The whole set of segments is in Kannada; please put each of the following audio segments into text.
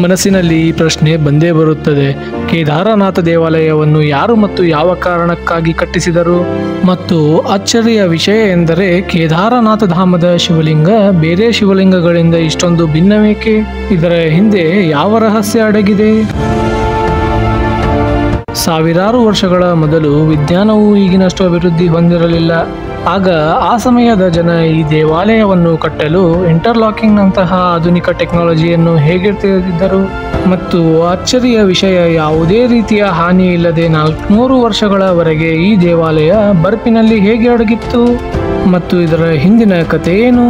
ಮನಸ್ಸಿನಲ್ಲಿ ಈ ಪ್ರಶ್ನೆ ಬಂದೇ ಬರುತ್ತದೆ. ಕೇದಾರನಾಥ ದೇವಾಲಯವನ್ನು ಯಾರು ಮತ್ತು ಯಾವ ಕಾರಣಕ್ಕಾಗಿ ಕಟ್ಟಿಸಿದರು? ಮತ್ತು ಅಚ್ಚರಿಯ ವಿಷಯ ಎಂದರೆ ಕೇದಾರನಾಥ ಧಾಮದ ಶಿವಲಿಂಗ ಬೇರೆ ಶಿವಲಿಂಗಗಳಿಂದ ಇಷ್ಟೊಂದು ಭಿನ್ನವೇಕೆ? ಇದರ ಹಿಂದೆ ಯಾವ ರಹಸ್ಯ ಅಡಗಿದೆ? ಸಾವಿರಾರು ವರ್ಷಗಳ ಮೊದಲು ವಿಜ್ಞಾನವು ಈಗಿನಷ್ಟು ಅಭಿವೃದ್ಧಿ ಹೊಂದಿರಲಿಲ್ಲ. ಆಗ ಆ ಸಮಯದ ಜನ ಈ ದೇವಾಲಯವನ್ನು ಕಟ್ಟಲು ಇಂಟರ್ಲಾಕಿಂಗ್ ನಂತಹ ಆಧುನಿಕ ಟೆಕ್ನಾಲಜಿಯನ್ನು ಹೇಗೆ ತಿಳಿದಿದ್ದರು? ಮತ್ತು ಅಚ್ಚರಿಯ ವಿಷಯ, ಯಾವುದೇ ರೀತಿಯ ಹಾನಿ ಇಲ್ಲದೆ 400 ವರ್ಷಗಳವರೆಗೆ ಈ ದೇವಾಲಯ ಬರ್ಫಿನಲ್ಲಿ ಹೇಗೆ ಅಡಗಿತ್ತು? ಮತ್ತು ಇದರ ಹಿಂದಿನ ಕಥೆ ಏನು?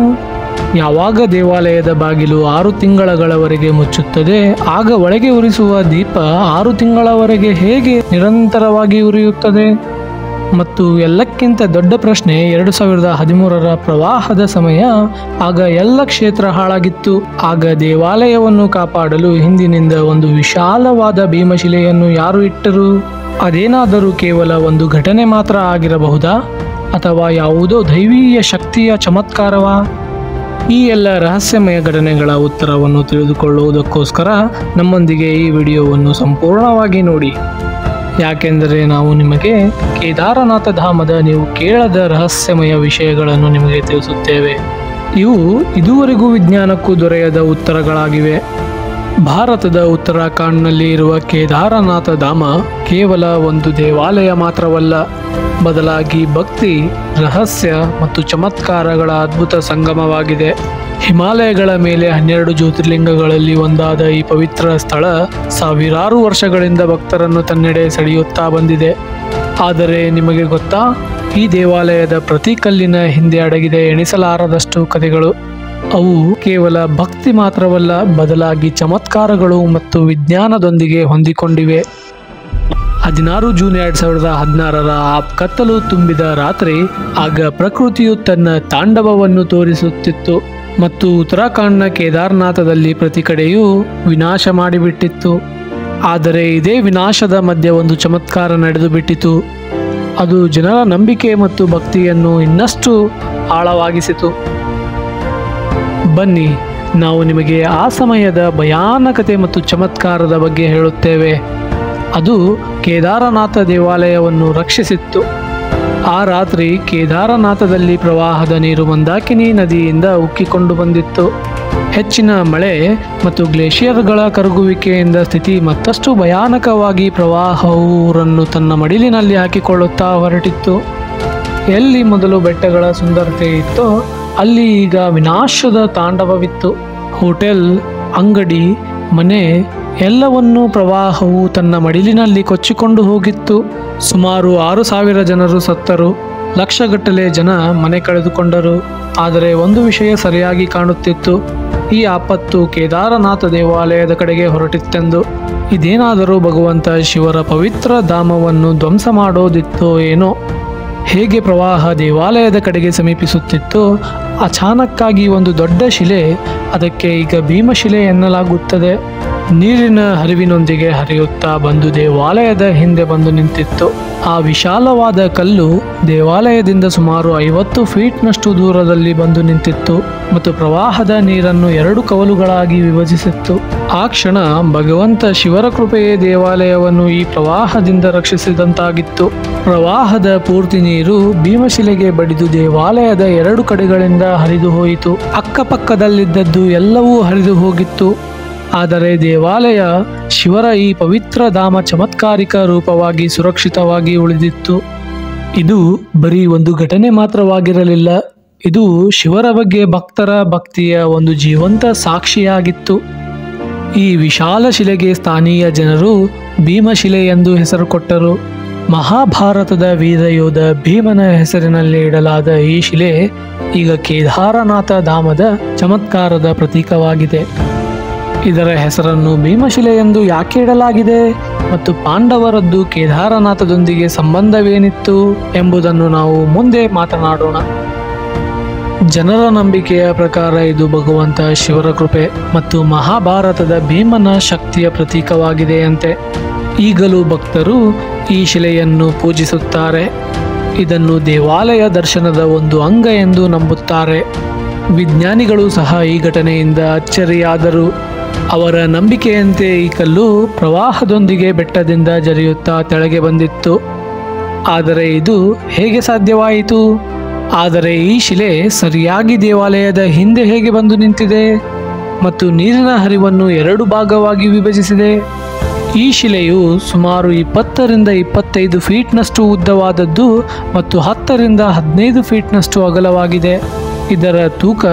ಯಾವಾಗ ದೇವಾಲಯದ ಬಾಗಿಲು 6 ತಿಂಗಳಗಳವರೆಗೆ ಮುಚ್ಚುತ್ತದೆ, ಆಗ ಒಳಗೆ ಉರಿಸುವ ದೀಪ 6 ತಿಂಗಳವರೆಗೆ ಹೇಗೆ ನಿರಂತರವಾಗಿ ಉರಿಯುತ್ತದೆ? ಮತ್ತು ಎಲ್ಲಕ್ಕಿಂತ ದೊಡ್ಡ ಪ್ರಶ್ನೆ, 2013ರ ಪ್ರವಾಹದ ಸಮಯ. ಆಗ ಎಲ್ಲ ಕ್ಷೇತ್ರ ಹಾಳಾಗಿತ್ತು. ಆಗ ದೇವಾಲಯವನ್ನು ಕಾಪಾಡಲು ಹಿಂದಿನಿಂದ ಒಂದು ವಿಶಾಲವಾದ ಭೀಮಶಿಲೆಯನ್ನು ಯಾರು ಇಟ್ಟರು? ಅದೇನಾದರೂ ಕೇವಲ ಒಂದು ಘಟನೆ ಮಾತ್ರ ಆಗಿರಬಹುದಾ, ಅಥವಾ ಯಾವುದೋ ದೈವೀಯ ಶಕ್ತಿಯ ಚಮತ್ಕಾರವಾ? ಈ ಎಲ್ಲ ರಹಸ್ಯಮಯ ಘಟನೆಗಳ ಉತ್ತರವನ್ನು ತಿಳಿದುಕೊಳ್ಳುವುದಕ್ಕೋಸ್ಕರ ನಮ್ಮೊಂದಿಗೆ ಈ ವಿಡಿಯೋವನ್ನು ಸಂಪೂರ್ಣವಾಗಿ ನೋಡಿ. ಯಾಕೆಂದರೆ ನಾವು ನಿಮಗೆ ಕೇದಾರನಾಥ ಧಾಮದ ನೀವು ಕೇಳದ ರಹಸ್ಯಮಯ ವಿಷಯಗಳನ್ನು ನಿಮಗೆ ತಿಳಿಸುತ್ತೇವೆ. ಇವು ಇದುವರೆಗೂ ವಿಜ್ಞಾನಕ್ಕೂ ದೊರೆಯದ ಉತ್ತರಗಳಾಗಿವೆ. ಭಾರತದ ಉತ್ತರಾಖಂಡ್ನಲ್ಲಿ ಇರುವ ಕೇದಾರನಾಥ ಧಾಮ ಕೇವಲ ಒಂದು ದೇವಾಲಯ ಮಾತ್ರವಲ್ಲ, ಬದಲಾಗಿ ಭಕ್ತಿ, ರಹಸ್ಯ ಮತ್ತು ಚಮತ್ಕಾರಗಳ ಅದ್ಭುತ ಸಂಗಮವಾಗಿದೆ. ಹಿಮಾಲಯಗಳ ಮೇಲೆ 12 ಜ್ಯೋತಿರ್ಲಿಂಗಗಳಲ್ಲಿ ಒಂದಾದ ಈ ಪವಿತ್ರ ಸ್ಥಳ ಸಾವಿರಾರು ವರ್ಷಗಳಿಂದ ಭಕ್ತರನ್ನು ತನ್ನೆಡೆ ಸೆಳೆಯುತ್ತಾ ಬಂದಿದೆ. ಆದರೆ ನಿಮಗೆ ಗೊತ್ತಾ, ಈ ದೇವಾಲಯದ ಪ್ರತಿ ಕಲ್ಲಿನ ಹಿಂದೆ ಅಡಗಿದೆ ಎಣಿಸಲಾರದಷ್ಟು ಕಥೆಗಳು. ಅವು ಕೇವಲ ಭಕ್ತಿ ಮಾತ್ರವಲ್ಲ, ಬದಲಾಗಿ ಚಮತ್ಕಾರಗಳು ಮತ್ತು ವಿಜ್ಞಾನದೊಂದಿಗೆ ಹೊಂದಿಕೊಂಡಿವೆ. 16 ಜೂನ್ 2016ರ ಆ ಕತ್ತಲು ತುಂಬಿದ ರಾತ್ರಿ, ಆಗ ಪ್ರಕೃತಿಯು ತನ್ನ ತಾಂಡವವನ್ನು ತೋರಿಸುತ್ತಿತ್ತು ಮತ್ತು ಉತ್ತರಾಖಂಡ್ನ ಕೇದಾರನಾಥದಲ್ಲಿ ಪ್ರತಿ ಕಡೆಯೂ ವಿನಾಶ ಮಾಡಿಬಿಟ್ಟಿತ್ತು. ಆದರೆ ಇದೇ ವಿನಾಶದ ಮಧ್ಯೆ ಒಂದು ಚಮತ್ಕಾರ ನಡೆದು ಬಿಟ್ಟಿತು. ಅದು ಜನರ ನಂಬಿಕೆ ಮತ್ತು ಭಕ್ತಿಯನ್ನು ಇನ್ನಷ್ಟು ಆಳವಾಗಿಸಿತು. ಬನ್ನಿ, ನಾವು ನಿಮಗೆ ಆ ಸಮಯದ ಭಯಾನಕತೆ ಮತ್ತು ಚಮತ್ಕಾರದ ಬಗ್ಗೆ ಹೇಳುತ್ತೇವೆ. ಅದು ಕೇದಾರನಾಥ ದೇವಾಲಯವನ್ನು ರಕ್ಷಿಸಿತ್ತು. ಆ ರಾತ್ರಿ ಕೇದಾರನಾಥದಲ್ಲಿ ಪ್ರವಾಹದ ನೀರು ಮಂದಾಕಿನಿ ನದಿಯಿಂದ ಉಕ್ಕಿಕೊಂಡು ಬಂದಿತ್ತು. ಹೆಚ್ಚಿನ ಮಳೆ ಮತ್ತು ಗ್ಲೇಷಿಯರ್ಗಳ ಕರಗುವಿಕೆಯಿಂದ ಸ್ಥಿತಿ ಮತ್ತಷ್ಟು ಭಯಾನಕವಾಗಿ ಪ್ರವಾಹವು ಊರನ್ನು ತನ್ನ ಮಡಿಲಿನಲ್ಲಿ ಹಾಕಿಕೊಳ್ಳುತ್ತಾ ಹೊರಟಿತ್ತು. ಎಲ್ಲಿ ಮೊದಲು ಬೆಟ್ಟಗಳ ಸುಂದರತೆ ಇತ್ತೋ ಅಲ್ಲಿ ಈಗ ವಿನಾಶದ ತಾಂಡವವಿತ್ತು. ಹೋಟೆಲ್, ಅಂಗಡಿ, ಮನೆ ಎಲ್ಲವನ್ನೂ ಪ್ರವಾಹವು ತನ್ನ ಮಡಿಲಿನಲ್ಲಿ ಕೊಚ್ಚಿಕೊಂಡು ಹೋಗಿತ್ತು. ಸುಮಾರು 6,000 ಜನರು ಸತ್ತರು, ಲಕ್ಷಗಟ್ಟಲೆ ಜನ ಮನೆ ಕಳೆದುಕೊಂಡರು. ಆದರೆ ಒಂದು ವಿಷಯ ಸರಿಯಾಗಿ ಕಾಣುತ್ತಿತ್ತು, ಈ ಆಪತ್ತು ಕೇದಾರನಾಥ ದೇವಾಲಯದ ಕಡೆಗೆ ಹೊರಟಿತ್ತೆಂದು. ಇದೇನಾದರೂ ಭಗವಂತ ಶಿವರ ಪವಿತ್ರ ಧಾಮವನ್ನು ಧ್ವಂಸ ಮಾಡೋದಿತ್ತೋ ಏನೋ? ಹೇಗೆ ಪ್ರವಾಹ ದೇವಾಲಯದ ಕಡೆಗೆ ಸಮೀಪಿಸುತ್ತಿತ್ತೋ, ಅಚಾನಕ್ಕಾಗಿ ಒಂದು ದೊಡ್ಡ ಶಿಲೆ, ಅದಕ್ಕೆ ಈಗ ಭೀಮಶಿಲೆ ಎನ್ನಲಾಗುತ್ತದೆ, ನೀರಿನ ಹರಿವಿನೊಂದಿಗೆ ಹರಿಯುತ್ತಾ ಬಂದು ದೇವಾಲಯದ ಹಿಂದೆ ಬಂದು ನಿಂತಿತ್ತು. ಆ ವಿಶಾಲವಾದ ಕಲ್ಲು ದೇವಾಲಯದಿಂದ ಸುಮಾರು 50 ಫೀಟ್ನಷ್ಟು ದೂರದಲ್ಲಿ ಬಂದು ನಿಂತಿತ್ತು ಮತ್ತು ಪ್ರವಾಹದ ನೀರನ್ನು 2 ಕವಲುಗಳಾಗಿ ವಿಭಜಿಸಿತ್ತು. ಆ ಕ್ಷಣ ಭಗವಂತ ಶಿವರ ಕೃಪೆಯೇ ದೇವಾಲಯವನ್ನು ಈ ಪ್ರವಾಹದಿಂದ ರಕ್ಷಿಸಿದಂತಾಗಿತ್ತು. ಪ್ರವಾಹದ ಪೂರ್ತಿ ನೀರು ಭೀಮಶಿಲೆಗೆ ಬಡಿದು ದೇವಾಲಯದ 2 ಕಡೆಗಳಿಂದ ಹರಿದು ಹೋಯಿತು. ಅಕ್ಕಪಕ್ಕದಲ್ಲಿದ್ದದ್ದು ಎಲ್ಲವೂ ಹರಿದು ಹೋಗಿತ್ತು. ಆದರೆ ದೇವಾಲಯ, ಶಿವರ ಈ ಪವಿತ್ರ ಧಾಮ ಚಮತ್ಕಾರಿಕ ರೂಪವಾಗಿ ಸುರಕ್ಷಿತವಾಗಿ ಉಳಿದಿತ್ತು. ಇದು ಬರೀ ಒಂದು ಘಟನೆ ಮಾತ್ರವಾಗಿರಲಿಲ್ಲ, ಇದು ಶಿವರ ಬಗ್ಗೆ ಭಕ್ತರ ಭಕ್ತಿಯ ಒಂದು ಜೀವಂತ ಸಾಕ್ಷಿಯಾಗಿತ್ತು. ಈ ವಿಶಾಲ ಶಿಲೆಗೆ ಸ್ಥಾನೀಯ ಜನರು ಭೀಮಶಿಲೆ ಎಂದು ಹೆಸರು ಕೊಟ್ಟರು. ಮಹಾಭಾರತದ ವೀರಯೋಧ ಭೀಮನ ಹೆಸರಿನಲ್ಲಿ ಇಡಲಾದ ಈ ಶಿಲೆ ಈಗ ಕೇದಾರನಾಥ ಧಾಮದ ಚಮತ್ಕಾರದ ಪ್ರತೀಕವಾಗಿದೆ. ಇದರ ಹೆಸರನ್ನು ಭೀಮಶಿಲೆ ಎಂದು ಯಾಕೆ ಇಡಲಾಗಿದೆ ಮತ್ತು ಪಾಂಡವರದ್ದು ಕೇದಾರನಾಥದೊಂದಿಗೆ ಸಂಬಂಧವೇನಿತ್ತು ಎಂಬುದನ್ನು ನಾವು ಮುಂದೆ ಮಾತನಾಡೋಣ. ಜನರ ನಂಬಿಕೆಯ ಪ್ರಕಾರ ಇದು ಭಗವಂತ ಶಿವರ ಕೃಪೆ ಮತ್ತು ಮಹಾಭಾರತದ ಭೀಮನ ಶಕ್ತಿಯ ಪ್ರತೀಕವಾಗಿದೆಯಂತೆ. ಈಗಲೂ ಭಕ್ತರು ಈ ಶಿಲೆಯನ್ನು ಪೂಜಿಸುತ್ತಾರೆ. ಇದನ್ನು ದೇವಾಲಯ ದರ್ಶನದ ಒಂದು ಅಂಗ ಎಂದು ನಂಬುತ್ತಾರೆ. ವಿಜ್ಞಾನಿಗಳು ಸಹ ಈ ಘಟನೆಯಿಂದ ಅಚ್ಚರಿಯಾದರು. ಅವರ ನಂಬಿಕೆಯಂತೆ ಈ ಕಲ್ಲು ಪ್ರವಾಹದೊಂದಿಗೆ ಬೆಟ್ಟದಿಂದ ಜರಿಯುತ್ತಾ ಕೆಳಗೆ ಬಂದಿತ್ತು. ಆದರೆ ಇದು ಹೇಗೆ ಸಾಧ್ಯವಾಯಿತು? ಆದರೆ ಈ ಶಿಲೆ ಸರಿಯಾಗಿ ದೇವಾಲಯದ ಹಿಂದೆ ಹೇಗೆ ಬಂದು ನಿಂತಿದೆ ಮತ್ತು ನೀರಿನ ಹರಿವನ್ನು 2 ಭಾಗವಾಗಿ ವಿಭಜಿಸಿದೆ? ಈ ಶಿಲೆಯು ಸುಮಾರು 20ರಿಂದ 25 ಫೀಟ್ನಷ್ಟು ಉದ್ದವಾದದ್ದು ಮತ್ತು 10ರಿಂದ 15 ಫೀಟ್ನಷ್ಟು ಅಗಲವಾಗಿದೆ. ಇದರ ತೂಕ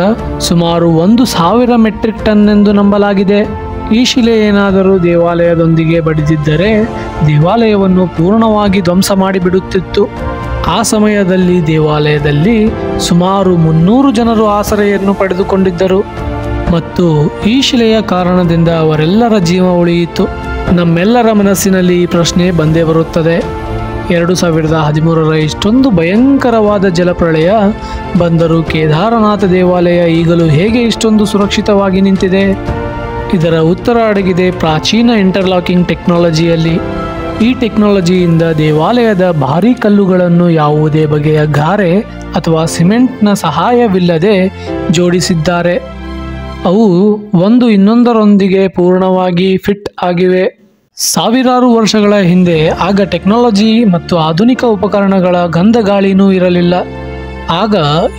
ಸುಮಾರು 1,000 ಮೆಟ್ರಿಕ್ ಟನ್ ಎಂದು ನಂಬಲಾಗಿದೆ. ಈ ಶಿಲೆ ಏನಾದರೂ ದೇವಾಲಯದೊಂದಿಗೆ ಬಡಿದಿದ್ದರೆ ದೇವಾಲಯವನ್ನು ಪೂರ್ಣವಾಗಿ ಧ್ವಂಸ ಮಾಡಿಬಿಡುತ್ತಿತ್ತು. ಆ ಸಮಯದಲ್ಲಿ ದೇವಾಲಯದಲ್ಲಿ ಸುಮಾರು 300 ಜನರು ಆಸರೆಯನ್ನು ಪಡೆದುಕೊಂಡಿದ್ದರು ಮತ್ತು ಈ ಶಿಲೆಯ ಕಾರಣದಿಂದ ಅವರೆಲ್ಲರ ಜೀವ ಉಳಿಯಿತು. ನಮ್ಮೆಲ್ಲರ ಮನಸ್ಸಿನಲ್ಲಿ ಈ ಪ್ರಶ್ನೆ ಬಂದೇ ಬರುತ್ತದೆ. 2013ರ ಇಷ್ಟೊಂದು ಭಯಂಕರವಾದ ಜಲಪ್ರಳಯ ಬಂದರೂ ಕೇದಾರನಾಥ ದೇವಾಲಯ ಈಗಲೂ ಹೇಗೆ ಇಷ್ಟೊಂದು ಸುರಕ್ಷಿತವಾಗಿ ನಿಂತಿದೆ? ಇದರ ಉತ್ತರ ಅಡಗಿದೆ ಪ್ರಾಚೀನ ಇಂಟರ್ಲಾಕಿಂಗ್ ಟೆಕ್ನಾಲಜಿಯಲ್ಲಿ. ಈ ಟೆಕ್ನಾಲಜಿಯಿಂದ ದೇವಾಲಯದ ಭಾರೀ ಕಲ್ಲುಗಳನ್ನು ಯಾವುದೇ ಬಗೆಯ ಗಾರೆ ಅಥವಾ ಸಿಮೆಂಟ್ನ ಸಹಾಯವಿಲ್ಲದೆ ಜೋಡಿಸಿದ್ದಾರೆ. ಅವು ಒಂದು ಇನ್ನೊಂದರೊಂದಿಗೆ ಪೂರ್ಣವಾಗಿ ಫಿಟ್ ಆಗಿವೆ. ಸಾವಿರಾರು ವರ್ಷಗಳ ಹಿಂದೆ ಆಗ ಟೆಕ್ನಾಲಜಿ ಮತ್ತು ಆಧುನಿಕ ಉಪಕರಣಗಳ ಗಂಧ ಗಾಳಿನೂ ಇರಲಿಲ್ಲ. ಆಗ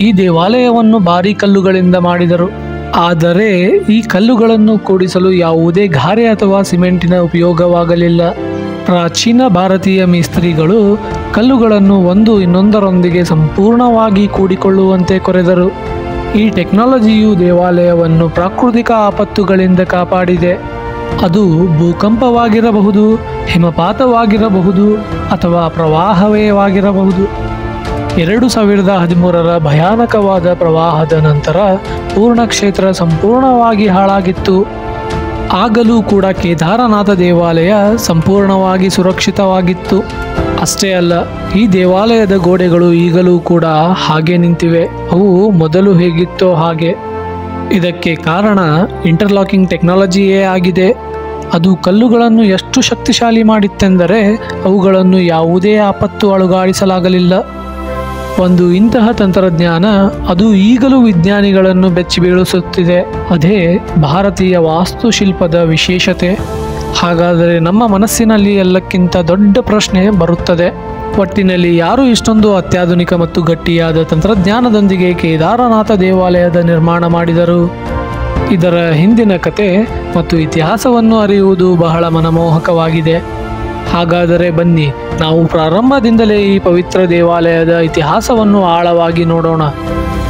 ಈ ದೇವಾಲಯವನ್ನು ಭಾರೀ ಕಲ್ಲುಗಳಿಂದ ಮಾಡಿದರು. ಆದರೆ ಈ ಕಲ್ಲುಗಳನ್ನು ಕೂಡಿಸಲು ಯಾವುದೇ ಗಾರೆ ಅಥವಾ ಸಿಮೆಂಟಿನ ಉಪಯೋಗವಾಗಲಿಲ್ಲ. ಪ್ರಾಚೀನ ಭಾರತೀಯ ಮೇಸ್ತ್ರಿಗಳು ಕಲ್ಲುಗಳನ್ನು ಒಂದು ಇನ್ನೊಂದರೊಂದಿಗೆ ಸಂಪೂರ್ಣವಾಗಿ ಕೂಡಿಕೊಳ್ಳುವಂತೆ ಕೊರೆದರು. ಈ ಟೆಕ್ನಾಲಜಿಯು ದೇವಾಲಯವನ್ನು ಪ್ರಾಕೃತಿಕ ಆಪತ್ತುಗಳಿಂದ ಕಾಪಾಡಿದೆ. ಅದು ಭೂಕಂಪವಾಗಿರಬಹುದು, ಹಿಮಪಾತವಾಗಿರಬಹುದು ಅಥವಾ ಪ್ರವಾಹವೇ ಆಗಿರಬಹುದು. 2013ರ ಭಯಾನಕವಾದ ಪ್ರವಾಹದ ನಂತರ ಪೂರ್ಣಕ್ಷೇತ್ರ ಸಂಪೂರ್ಣವಾಗಿ ಹಾಳಾಗಿತ್ತು. ಆಗಲೂ ಕೂಡ ಕೇದಾರನಾಥ ದೇವಾಲಯ ಸಂಪೂರ್ಣವಾಗಿ ಸುರಕ್ಷಿತವಾಗಿತ್ತು. ಅಷ್ಟೇ ಅಲ್ಲ, ಈ ದೇವಾಲಯದ ಗೋಡೆಗಳು ಈಗಲೂ ಕೂಡ ಹಾಗೆ ನಿಂತಿವೆ. ಅವು ಮೊದಲು ಹೇಗಿತ್ತೋ ಹಾಗೆ. ಇದಕ್ಕೆ ಕಾರಣ ಇಂಟರ್ಲಾಕಿಂಗ್ ಟೆಕ್ನಾಲಜಿಯೇ ಆಗಿದೆ. ಅದು ಕಲ್ಲುಗಳನ್ನು ಎಷ್ಟು ಶಕ್ತಿಶಾಲಿ ಮಾಡಿತ್ತೆಂದರೆ ಅವುಗಳನ್ನು ಯಾವುದೇ ಆಪತ್ತು ಅಲುಗಾಡಿಸಲಾಗಲಿಲ್ಲ. ಒಂದು ಇಂತಹ ತಂತ್ರಜ್ಞಾನ ಅದು ಈಗಲೂ ವಿಜ್ಞಾನಿಗಳನ್ನು ಬೆಚ್ಚಿ ಬೀಳಿಸುತ್ತಿದೆ. ಅದೇ ಭಾರತೀಯ ವಾಸ್ತುಶಿಲ್ಪದ ವಿಶೇಷತೆ. ಹಾಗಾದರೆ ನಮ್ಮ ಮನಸ್ಸಿನಲ್ಲಿ ಎಲ್ಲಕ್ಕಿಂತ ದೊಡ್ಡ ಪ್ರಶ್ನೆ ಬರುತ್ತದೆ, ಒಟ್ಟಿನಲ್ಲಿ ಯಾರು ಇಷ್ಟೊಂದು ಅತ್ಯಾಧುನಿಕ ಮತ್ತು ಗಟ್ಟಿಯಾದ ತಂತ್ರಜ್ಞಾನದೊಂದಿಗೆ ಕೇದಾರನಾಥ ದೇವಾಲಯದ ನಿರ್ಮಾಣ ಮಾಡಿದರು? ಇದರ ಹಿಂದಿನ ಕತೆ ಮತ್ತು ಇತಿಹಾಸವನ್ನು ಅರಿಯುವುದು ಬಹಳ ಮನಮೋಹಕವಾಗಿದೆ. ಹಾಗಾದರೆ ಬನ್ನಿ, ನಾವು ಪ್ರಾರಂಭದಿಂದಲೇ ಈ ಪವಿತ್ರ ದೇವಾಲಯದ ಇತಿಹಾಸವನ್ನು ಆಳವಾಗಿ ನೋಡೋಣ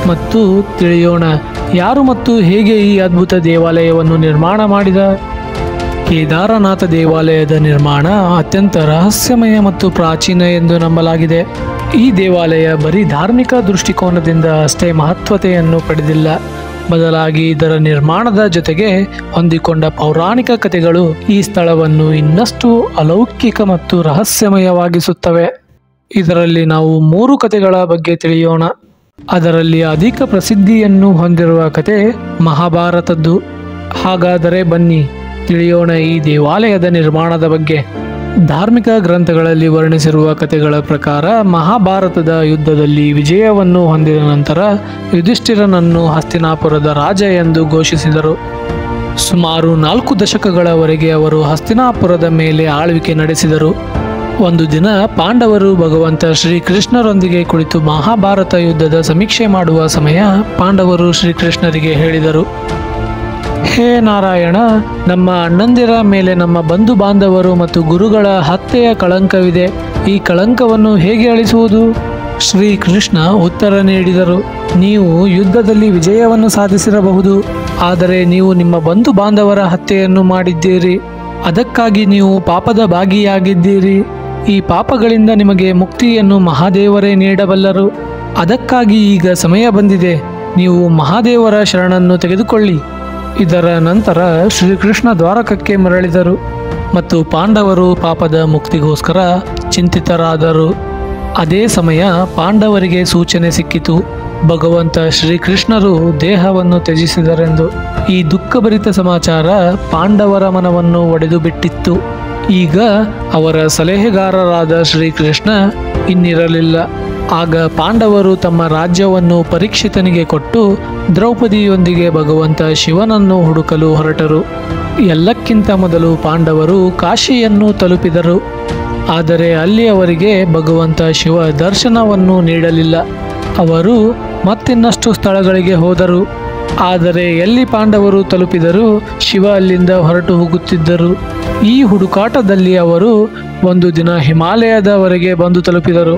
ಮತ್ತು ತಿಳಿಯೋಣ ಯಾರು ಮತ್ತು ಹೇಗೆ ಈ ಅದ್ಭುತ ದೇವಾಲಯವನ್ನು ನಿರ್ಮಾಣ ಮಾಡಿದ. ಕೇದಾರನಾಥ ದೇವಾಲಯದ ನಿರ್ಮಾಣ ಅತ್ಯಂತ ರಹಸ್ಯಮಯ ಮತ್ತು ಪ್ರಾಚೀನ ಎಂದು ನಂಬಲಾಗಿದೆ. ಈ ದೇವಾಲಯ ಬರೀ ಧಾರ್ಮಿಕ ದೃಷ್ಟಿಕೋನದಿಂದ ಅಷ್ಟೇ ಮಹತ್ವತೆಯನ್ನು ಪಡೆದಿಲ್ಲ, ಬದಲಾಗಿ ಇದರ ನಿರ್ಮಾಣದ ಜೊತೆಗೆ ಹೊಂದಿಕೊಂಡ ಪೌರಾಣಿಕ ಕಥೆಗಳು ಈ ಸ್ಥಳವನ್ನು ಇನ್ನಷ್ಟು ಅಲೌಕಿಕ ಮತ್ತು ರಹಸ್ಯಮಯವಾಗಿಸುತ್ತವೆ. ಇದರಲ್ಲಿ ನಾವು 3 ಕಥೆಗಳ ಬಗ್ಗೆ ತಿಳಿಯೋಣ. ಅದರಲ್ಲಿ ಅಧಿಕ ಪ್ರಸಿದ್ಧಿಯನ್ನು ಹೊಂದಿರುವ ಕತೆ ಮಹಾಭಾರತದ್ದು. ಹಾಗಾದರೆ ಬನ್ನಿ ತಿಳಿಯೋಣ ಈ ದೇವಾಲಯದ ನಿರ್ಮಾಣದ ಬಗ್ಗೆ. ಧಾರ್ಮಿಕ ಗ್ರಂಥಗಳಲ್ಲಿ ವರ್ಣಿಸಿರುವ ಕಥೆಗಳ ಪ್ರಕಾರ ಮಹಾಭಾರತದ ಯುದ್ಧದಲ್ಲಿ ವಿಜಯವನ್ನು ಹೊಂದಿದ ನಂತರ ಯುಧಿಷ್ಠಿರನನ್ನು ಹಸ್ತಿನಾಪುರದ ರಾಜ ಎಂದು ಘೋಷಿಸಿದರು. ಸುಮಾರು 4 ದಶಕಗಳವರೆಗೆ ಅವರು ಹಸ್ತಿನಾಪುರದ ಮೇಲೆ ಆಳ್ವಿಕೆ ನಡೆಸಿದರು. ಒಂದು ದಿನ ಪಾಂಡವರು ಭಗವಂತ ಶ್ರೀಕೃಷ್ಣರೊಂದಿಗೆ ಕುಳಿತು ಮಹಾಭಾರತ ಯುದ್ಧದ ಸಮೀಕ್ಷೆ ಮಾಡುವ ಸಮಯ ಪಾಂಡವರು ಶ್ರೀಕೃಷ್ಣರಿಗೆ ಹೇಳಿದರು, ಹೇ ನಾರಾಯಣ, ನಮ್ಮ ಅಣ್ಣಂದಿರ ಮೇಲೆ ನಮ್ಮ ಬಂಧು ಬಾಂಧವರು ಮತ್ತು ಗುರುಗಳ ಹತ್ಯೆಯ ಕಳಂಕವಿದೆ. ಈ ಕಳಂಕವನ್ನು ಹೇಗೆ ಅಳಿಸುವುದು? ಶ್ರೀಕೃಷ್ಣ ಉತ್ತರ ನೀಡಿದರು, ನೀವು ಯುದ್ಧದಲ್ಲಿ ವಿಜಯವನ್ನು ಸಾಧಿಸಿರಬಹುದು, ಆದರೆ ನೀವು ನಿಮ್ಮ ಬಂಧು ಬಾಂಧವರ ಹತ್ಯೆಯನ್ನು ಮಾಡಿದ್ದೀರಿ. ಅದಕ್ಕಾಗಿ ನೀವು ಪಾಪದ ಭಾಗಿಯಾಗಿದ್ದೀರಿ. ಈ ಪಾಪಗಳಿಂದ ನಿಮಗೆ ಮುಕ್ತಿಯನ್ನು ಮಹಾದೇವರೇ ನೀಡಬಲ್ಲರು. ಅದಕ್ಕಾಗಿ ಈಗ ಸಮಯ ಬಂದಿದೆ, ನೀವು ಮಹಾದೇವರ ಶರಣನ್ನು ತೆಗೆದುಕೊಳ್ಳಿ. ಇದರ ನಂತರ ಶ್ರೀಕೃಷ್ಣ ದ್ವಾರಕಕ್ಕೆ ಮರಳಿದರು ಮತ್ತು ಪಾಂಡವರು ಪಾಪದ ಮುಕ್ತಿಗೋಸ್ಕರ ಚಿಂತಿತರಾದರು. ಅದೇ ಸಮಯ ಪಾಂಡವರಿಗೆ ಸೂಚನೆ ಸಿಕ್ಕಿತು, ಭಗವಂತ ಶ್ರೀಕೃಷ್ಣರು ದೇಹವನ್ನು ತ್ಯಜಿಸಿದರೆಂದು. ಈ ದುಃಖಭರಿತ ಸಮಾಚಾರ ಪಾಂಡವರ ಮನವನ್ನು ಒಡೆದು ಬಿಟ್ಟಿತ್ತು. ಈಗ ಅವರ ಸಲಹೆಗಾರರಾದ ಶ್ರೀಕೃಷ್ಣ ಇನ್ನಿರಲಿಲ್ಲ. ಆಗ ಪಾಂಡವರು ತಮ್ಮ ರಾಜ್ಯವನ್ನು ಪರೀಕ್ಷಿತನಿಗೆ ಕೊಟ್ಟು ದ್ರೌಪದಿಯೊಂದಿಗೆ ಭಗವಂತ ಶಿವನನ್ನು ಹುಡುಕಲು ಹೊರಟರು. ಎಲ್ಲಕ್ಕಿಂತ ಮೊದಲು ಪಾಂಡವರು ಕಾಶಿಯನ್ನು ತಲುಪಿದರು. ಆದರೆ ಅಲ್ಲಿ ಅವರಿಗೆ ಭಗವಂತ ಶಿವ ದರ್ಶನವನ್ನು ನೀಡಲಿಲ್ಲ. ಅವರು ಮತ್ತಿನ್ನಷ್ಟು ಸ್ಥಳಗಳಿಗೆ ಹೋದರು. ಆದರೆ ಎಲ್ಲಿ ಪಾಂಡವರು ತಲುಪಿದರೂ ಶಿವ ಅಲ್ಲಿಂದ ಹೊರಟು ಹೋಗುತ್ತಿದ್ದರು. ಈ ಹುಡುಕಾಟದಲ್ಲಿ ಅವರು ಒಂದು ದಿನ ಹಿಮಾಲಯದವರೆಗೆ ಬಂದು ತಲುಪಿದರು.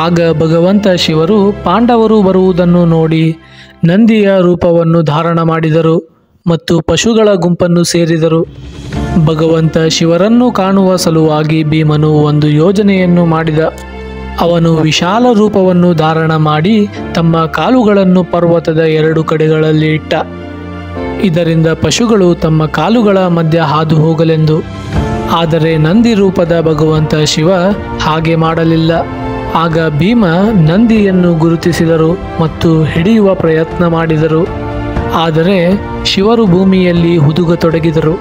ಆಗ ಭಗವಂತ ಶಿವರು ಪಾಂಡವರು ಬರುವುದನ್ನು ನೋಡಿ ನಂದಿಯ ರೂಪವನ್ನು ಧಾರಣ ಮಾಡಿದರು ಮತ್ತು ಪಶುಗಳ ಗುಂಪನ್ನು ಸೇರಿದರು. ಭಗವಂತ ಶಿವರನ್ನು ಕಾಣುವ ಸಲುವಾಗಿ ಭೀಮನು ಒಂದು ಯೋಜನೆಯನ್ನು ಮಾಡಿದ. ಅವನು ವಿಶಾಲ ರೂಪವನ್ನು ಧಾರಣ ಮಾಡಿ ತಮ್ಮ ಕಾಲುಗಳನ್ನು ಪರ್ವತದ ಎರಡು ಕಡೆಗಳಲ್ಲಿ ಇಟ್ಟ. ಇದರಿಂದ ಪಶುಗಳು ತಮ್ಮ ಕಾಲುಗಳ ಮಧ್ಯ ಹಾದು ಹೋಗಲೆಂದು. ಆದರೆ ನಂದಿ ರೂಪದ ಭಗವಂತ ಶಿವ ಹಾಗೆ ಮಾಡಲಿಲ್ಲ. ಆಗ ಭೀಮ ನಂದಿಯನ್ನು ಗುರುತಿಸಿದರು ಮತ್ತು ಹಿಡಿಯುವ ಪ್ರಯತ್ನ ಮಾಡಿದರು. ಆದರೆ ಶಿವರು ಭೂಮಿಯಲ್ಲಿ ಹುದುಗತೊಡಗಿದರು.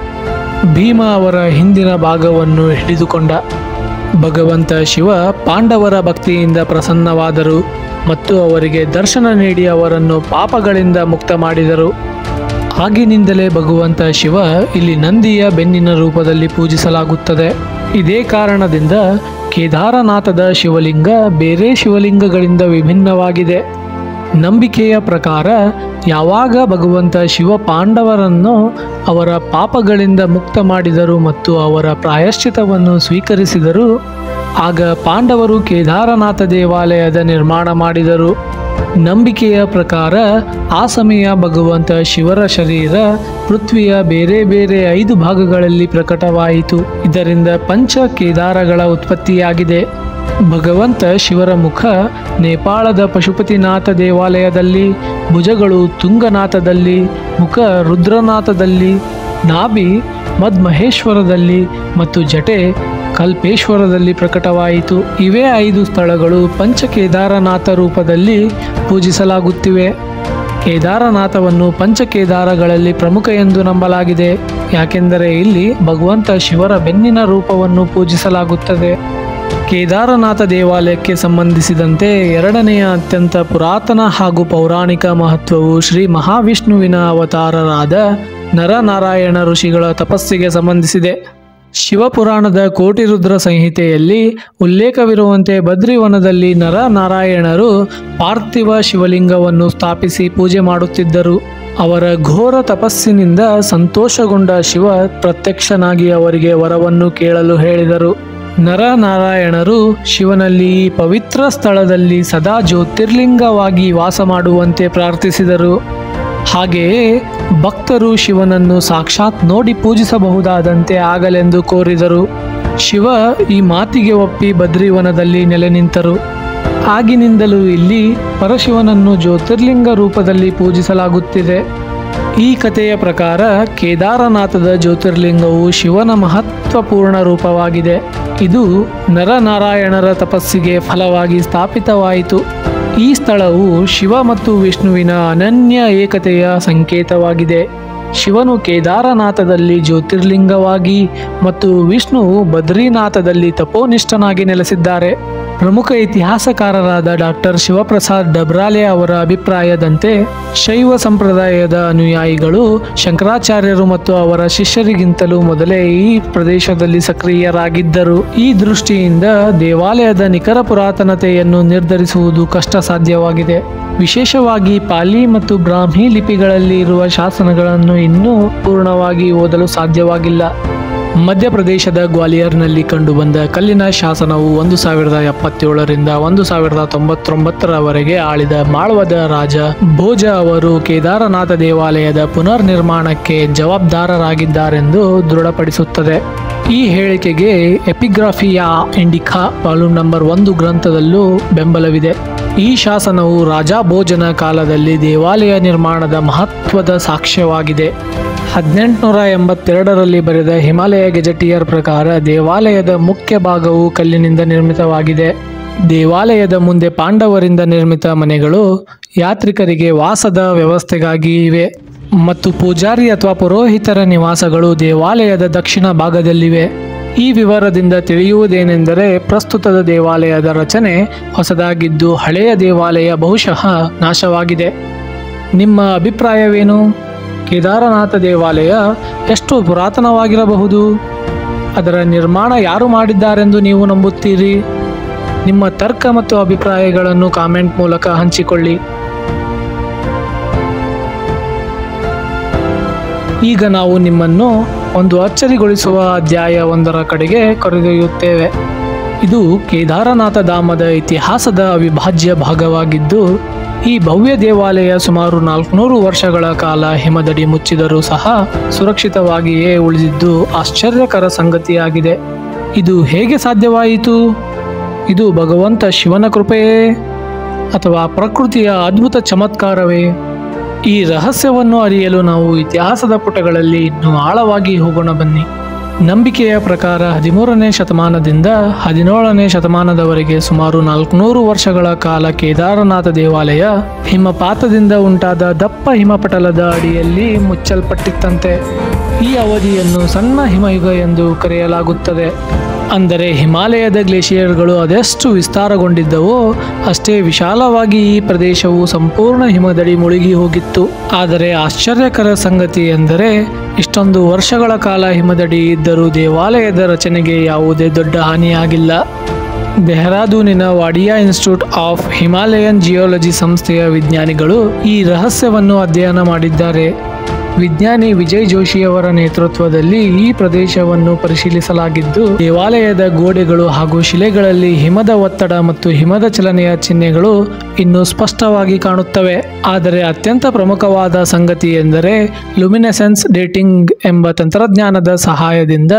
ಭೀಮ ಅವರ ಹಿಂದಿನ ಭಾಗವನ್ನು ಹಿಡಿದುಕೊಂಡ. ಭಗವಂತ ಶಿವ ಪಾಂಡವರ ಭಕ್ತಿಯಿಂದ ಪ್ರಸನ್ನವಾದರು ಮತ್ತು ಅವರಿಗೆ ದರ್ಶನ ನೀಡಿ ಅವರನ್ನು ಪಾಪಗಳಿಂದ ಮುಕ್ತ ಮಾಡಿದರು. ಆಗಿನಿಂದಲೇ ಭಗವಂತ ಶಿವ ಇಲ್ಲಿ ನಂದಿಯ ಬೆನ್ನಿನ ರೂಪದಲ್ಲಿ ಪೂಜಿಸಲಾಗುತ್ತದೆ. ಇದೇ ಕಾರಣದಿಂದ ಕೇದಾರನಾಥದ ಶಿವಲಿಂಗ ಬೇರೆ ಶಿವಲಿಂಗಗಳಿಂದ ವಿಭಿನ್ನವಾಗಿದೆ. ನಂಬಿಕೆಯ ಪ್ರಕಾರ ಯಾವಾಗ ಭಗವಂತ ಶಿವ ಪಾಂಡವರನ್ನು ಅವರ ಪಾಪಗಳಿಂದ ಮುಕ್ತ ಮಾಡಿದರು ಮತ್ತು ಅವರ ಪ್ರಾಯಶ್ಚಿತವನ್ನು ಸ್ವೀಕರಿಸಿದರು, ಆಗ ಪಾಂಡವರು ಕೇದಾರನಾಥ ದೇವಾಲಯದ ನಿರ್ಮಾಣ ಮಾಡಿದರು. ನಂಬಿಕೆಯ ಪ್ರಕಾರ ಆ ಸಮಯ ಭಗವಂತ ಶಿವರ ಶರೀರ ಪೃಥ್ವಿಯ ಬೇರೆ ಬೇರೆ 5 ಭಾಗಗಳಲ್ಲಿ ಪ್ರಕಟವಾಯಿತು. ಇದರಿಂದ ಪಂಚ ಕೇದಾರಗಳ ಉತ್ಪತ್ತಿಯಾಗಿದೆ. ಭಗವಂತ ಶಿವರ ಮುಖ ನೇಪಾಳದ ಪಶುಪತಿನಾಥ ದೇವಾಲಯದಲ್ಲಿ, ಭುಜಗಳು ತುಂಗನಾಥದಲ್ಲಿ, ಮುಖ ರುದ್ರನಾಥದಲ್ಲಿ, ನಾಭಿ ಮದ್ಮಹೇಶ್ವರದಲ್ಲಿ ಮತ್ತು ಜಟೆ ಕಲ್ಪೇಶ್ವರದಲ್ಲಿ ಪ್ರಕಟವಾಯಿತು. ಇವೇ 5 ಸ್ಥಳಗಳು ಪಂಚಕೇದಾರನಾಥ ರೂಪದಲ್ಲಿ ಪೂಜಿಸಲಾಗುತ್ತಿವೆ. ಕೇದಾರನಾಥವನ್ನು ಪಂಚಕೇದಾರಗಳಲ್ಲಿ ಪ್ರಮುಖ ಎಂದು ನಂಬಲಾಗಿದೆ. ಯಾಕೆಂದರೆ ಇಲ್ಲಿ ಭಗವಂತ ಶಿವರ ಬೆನ್ನಿನ ರೂಪವನ್ನು ಪೂಜಿಸಲಾಗುತ್ತದೆ. ಕೇದಾರನಾಥ ದೇವಾಲಯಕ್ಕೆ ಸಂಬಂಧಿಸಿದಂತೆ 2ನೆಯ ಅತ್ಯಂತ ಪುರಾತನ ಹಾಗೂ ಪೌರಾಣಿಕ ಮಹತ್ವವು ಶ್ರೀ ಮಹಾವಿಷ್ಣುವಿನ ಅವತಾರರಾದ ನರನಾರಾಯಣ ಋಷಿಗಳ ತಪಸ್ಸಿಗೆ ಸಂಬಂಧಿಸಿದೆ. ಶಿವಪುರಾಣದ ಕೋಟಿರುದ್ರ ಸಂಹಿತೆಯಲ್ಲಿ ಉಲ್ಲೇಖವಿರುವಂತೆ ಬದ್ರಿವನದಲ್ಲಿ ನರನಾರಾಯಣರು ಪಾರ್ಥಿವ ಶಿವಲಿಂಗವನ್ನು ಸ್ಥಾಪಿಸಿ ಪೂಜೆ ಮಾಡುತ್ತಿದ್ದರು. ಅವರ ಘೋರ ತಪಸ್ಸಿನಿಂದ ಸಂತೋಷಗೊಂಡ ಶಿವ ಪ್ರತ್ಯಕ್ಷನಾಗಿ ಅವರಿಗೆ ವರವನ್ನು ಕೇಳಲು ಹೇಳಿದರು. ನರನಾರಾಯಣರು ಶಿವನಲ್ಲಿ ಈ ಪವಿತ್ರ ಸ್ಥಳದಲ್ಲಿ ಸದಾ ಜ್ಯೋತಿರ್ಲಿಂಗವಾಗಿ ವಾಸ ಮಾಡುವಂತೆ ಪ್ರಾರ್ಥಿಸಿದರು. ಹಾಗೆಯೇ ಭಕ್ತರು ಶಿವನನ್ನು ಸಾಕ್ಷಾತ್ ನೋಡಿ ಪೂಜಿಸಬಹುದಾದಂತೆ ಆಗಲೆಂದು ಕೋರಿದರು. ಶಿವ ಈ ಮಾತಿಗೆ ಒಪ್ಪಿ ಬದ್ರಿವನದಲ್ಲಿ ನೆಲೆ ನಿಂತರು. ಆಗಿನಿಂದಲೂ ಇಲ್ಲಿ ಪರಶಿವನನ್ನು ಜ್ಯೋತಿರ್ಲಿಂಗ ರೂಪದಲ್ಲಿ ಪೂಜಿಸಲಾಗುತ್ತಿದೆ. ಈ ಕಥೆಯ ಪ್ರಕಾರ ಕೇದಾರನಾಥದ ಜ್ಯೋತಿರ್ಲಿಂಗವು ಶಿವನ ಮಹತ್ವಪೂರ್ಣ ರೂಪವಾಗಿದೆ. ಇದು ನರನಾರಾಯಣರ ತಪಸ್ಸಿಗೆ ಫಲವಾಗಿ ಸ್ಥಾಪಿತವಾಯಿತು. ಈ ಸ್ಥಳವು ಶಿವ ಮತ್ತು ವಿಷ್ಣುವಿನ ಅನನ್ಯ ಏಕತೆಯ ಸಂಕೇತವಾಗಿದೆ. ಶಿವನು ಕೇದಾರನಾಥದಲ್ಲಿ ಜ್ಯೋತಿರ್ಲಿಂಗವಾಗಿ ಮತ್ತು ವಿಷ್ಣುವು ಬದ್ರಿನಾಥದಲ್ಲಿ ತಪೋನಿಷ್ಠನಾಗಿ ನೆಲೆಸಿದ್ದಾರೆ. ಪ್ರಮುಖ ಇತಿಹಾಸಕಾರರಾದ ಡಾಕ್ಟರ್ ಶಿವಪ್ರಸಾದ್ ಡಬ್ರಾಲೆ ಅವರ ಅಭಿಪ್ರಾಯದಂತೆ ಶೈವ ಸಂಪ್ರದಾಯದ ಅನುಯಾಯಿಗಳು ಶಂಕರಾಚಾರ್ಯರು ಮತ್ತು ಅವರ ಶಿಷ್ಯರಿಗಿಂತಲೂ ಮೊದಲೇ ಈ ಪ್ರದೇಶದಲ್ಲಿ ಸಕ್ರಿಯರಾಗಿದ್ದರು. ಈ ದೃಷ್ಟಿಯಿಂದ ದೇವಾಲಯದ ನಿಖರ ಪುರಾತನತೆಯನ್ನು ನಿರ್ಧರಿಸುವುದು ಕಷ್ಟ ಸಾಧ್ಯವಾಗಿದೆ. ವಿಶೇಷವಾಗಿ ಪಾಲಿ ಮತ್ತು ಬ್ರಾಹ್ಮಿ ಲಿಪಿಗಳಲ್ಲಿ ಇರುವ ಶಾಸನಗಳನ್ನು ಇನ್ನೂ ಪೂರ್ಣವಾಗಿ ಓದಲು ಸಾಧ್ಯವಾಗಿಲ್ಲ. ಮಧ್ಯಪ್ರದೇಶದ ಗ್ವಾಲಿಯರ್ನಲ್ಲಿ ಕಂಡುಬಂದ ಕಲ್ಲಿನ ಶಾಸನವು 1077ರಿಂದ 1099ರವರೆಗೆ ಆಳಿದ ಮಾಳ್ವದ ರಾಜ ಭೋಜ ಅವರು ಕೇದಾರನಾಥ ದೇವಾಲಯದ ಪುನರ್ ನಿರ್ಮಾಣಕ್ಕೆ ಜವಾಬ್ದಾರರಾಗಿದ್ದಾರೆಂದು ದೃಢಪಡಿಸುತ್ತದೆ. ಈ ಹೇಳಿಕೆಗೆ ಎಪಿಗ್ರಾಫಿಯಾ ಇಂಡಿಕಾ ವಾಲ್ಯೂಮ್ ನಂಬರ್ 1 ಗ್ರಂಥದಲ್ಲೂ ಬೆಂಬಲವಿದೆ. ಈ ಶಾಸನವು ರಾಜ ಭೋಜನ ಕಾಲದಲ್ಲಿ ದೇವಾಲಯ ನಿರ್ಮಾಣದ ಮಹತ್ವದ ಸಾಕ್ಷ್ಯವಾಗಿದೆ. 1882ರಲ್ಲಿ ಬರೆದ ಹಿಮಾಲಯ ಗೆಜೆಟಿಯರ್ ಪ್ರಕಾರ ದೇವಾಲಯದ ಮುಖ್ಯ ಭಾಗವು ಕಲ್ಲಿನಿಂದ ನಿರ್ಮಿತವಾಗಿದೆ. ದೇವಾಲಯದ ಮುಂದೆ ಪಾಂಡವರಿಂದ ನಿರ್ಮಿತ ಮನೆಗಳು ಯಾತ್ರಿಕರಿಗೆ ವಾಸದ ವ್ಯವಸ್ಥೆಗಾಗಿ ಇವೆ ಮತ್ತು ಪೂಜಾರಿ ಅಥವಾ ಪುರೋಹಿತರ ನಿವಾಸಗಳು ದೇವಾಲಯದ ದಕ್ಷಿಣ ಭಾಗದಲ್ಲಿವೆ. ಈ ವಿವರದಿಂದ ತಿಳಿಯುವುದೇನೆಂದರೆ ಪ್ರಸ್ತುತದ ದೇವಾಲಯದ ರಚನೆ ಹೊಸದಾಗಿದ್ದು ಹಳೆಯ ದೇವಾಲಯ ಬಹುಶಃ ನಾಶವಾಗಿದೆ. ನಿಮ್ಮ ಅಭಿಪ್ರಾಯವೇನು? ಕೇದಾರನಾಥ ದೇವಾಲಯ ಎಷ್ಟು ಪುರಾತನವಾಗಿರಬಹುದು? ಅದರ ನಿರ್ಮಾಣ ಯಾರು ಮಾಡಿದ್ದಾರೆಂದು ನೀವು ನಂಬುತ್ತೀರಿ? ನಿಮ್ಮ ತರ್ಕ ಮತ್ತು ಅಭಿಪ್ರಾಯಗಳನ್ನು ಕಾಮೆಂಟ್ ಮೂಲಕ ಹಂಚಿಕೊಳ್ಳಿ. ಈಗ ನಾವು ನಿಮ್ಮನ್ನು ಒಂದು ಅಚ್ಚರಿಗೊಳಿಸುವ ಅಧ್ಯಾಯ ಒಂದರ ಕಡೆಗೆ ಕರೆದೊಯ್ಯುತ್ತೇವೆ. ಇದು ಕೇದಾರನಾಥ ಧಾಮದ ಇತಿಹಾಸದ ಅವಿಭಾಜ್ಯ ಭಾಗವಾಗಿದ್ದು, ಈ ಭವ್ಯ ದೇವಾಲಯ ಸುಮಾರು 400 ವರ್ಷಗಳ ಕಾಲ ಹಿಮದಡಿ ಮುಚ್ಚಿದರೂ ಸಹ ಸುರಕ್ಷಿತವಾಗಿಯೇ ಉಳಿದಿದ್ದು ಆಶ್ಚರ್ಯಕರ ಸಂಗತಿಯಾಗಿದೆ. ಇದು ಹೇಗೆ ಸಾಧ್ಯವಾಯಿತು? ಇದು ಭಗವಂತ ಶಿವನ ಕೃಪೆಯೇ ಅಥವಾ ಪ್ರಕೃತಿಯ ಅದ್ಭುತ ಚಮತ್ಕಾರವೇ? ಈ ರಹಸ್ಯವನ್ನು ಅರಿಯಲು ನಾವು ಇತಿಹಾಸದ ಪುಟಗಳಲ್ಲಿ ಇನ್ನೂ ಆಳವಾಗಿ ಹೋಗೋಣ ಬನ್ನಿ. ನಂಬಿಕೆಯ ಪ್ರಕಾರ 13ನೇ ಶತಮಾನದಿಂದ 17ನೇ ಶತಮಾನದವರೆಗೆ ಸುಮಾರು 400 ವರ್ಷಗಳ ಕಾಲ ಕೇದಾರನಾಥ ದೇವಾಲಯ ಹಿಮಪಾತದಿಂದ ಉಂಟಾದ ದಪ್ಪ ಹಿಮಪಟಲದ ಅಡಿಯಲ್ಲಿ ಮುಚ್ಚಲ್ಪಟ್ಟಿತ್ತಂತೆ. ಈ ಅವಧಿಯನ್ನು ಸಣ್ಣ ಹಿಮಯುಗ ಎಂದು ಕರೆಯಲಾಗುತ್ತದೆ. ಅಂದರೆ ಹಿಮಾಲಯದ ಗ್ಲೇಷಿಯರ್ಗಳು ಅದೆಷ್ಟು ವಿಸ್ತಾರಗೊಂಡಿದ್ದವೋ ಅಷ್ಟೇ ವಿಶಾಲವಾಗಿ ಈ ಪ್ರದೇಶವು ಸಂಪೂರ್ಣ ಹಿಮದಡಿ ಮುಳುಗಿ ಹೋಗಿತ್ತು. ಆದರೆ ಆಶ್ಚರ್ಯಕರ ಸಂಗತಿ ಎಂದರೆ ಇಷ್ಟೊಂದು ವರ್ಷಗಳ ಕಾಲ ಹಿಮದಡಿ ಇದ್ದರೂ ದೇವಾಲಯದ ರಚನೆಗೆ ಯಾವುದೇ ದೊಡ್ಡ ಹಾನಿಯಾಗಿಲ್ಲ. ಡೆಹ್ರಾಡೂನಿನ Wadia institute of Himalayan geology ಸಂಸ್ಥೆಯ ವಿಜ್ಞಾನಿಗಳು ಈ ರಹಸ್ಯವನ್ನು ಅಧ್ಯಯನ ಮಾಡಿದ್ದಾರೆ. ವಿಜ್ಞಾನಿ ವಿಜಯ್ ಜೋಶಿಯವರ ನೇತೃತ್ವದಲ್ಲಿ ಈ ಪ್ರದೇಶವನ್ನು ಪರಿಶೀಲಿಸಲಾಗಿದ್ದು, ದೇವಾಲಯದ ಗೋಡೆಗಳು ಹಾಗೂ ಶಿಲೆಗಳಲ್ಲಿ ಹಿಮದ ಒತ್ತಡ ಮತ್ತು ಹಿಮದ ಚಲನೆಯ ಚಿಹ್ನೆಗಳು ಇನ್ನೂ ಸ್ಪಷ್ಟವಾಗಿ ಕಾಣುತ್ತವೆ. ಆದರೆ ಅತ್ಯಂತ ಪ್ರಮುಖವಾದ ಸಂಗತಿ ಎಂದರೆ ಲುಮಿನೆಸೆನ್ಸ್ ಡೇಟಿಂಗ್ ಎಂಬ ತಂತ್ರಜ್ಞಾನದ ಸಹಾಯದಿಂದ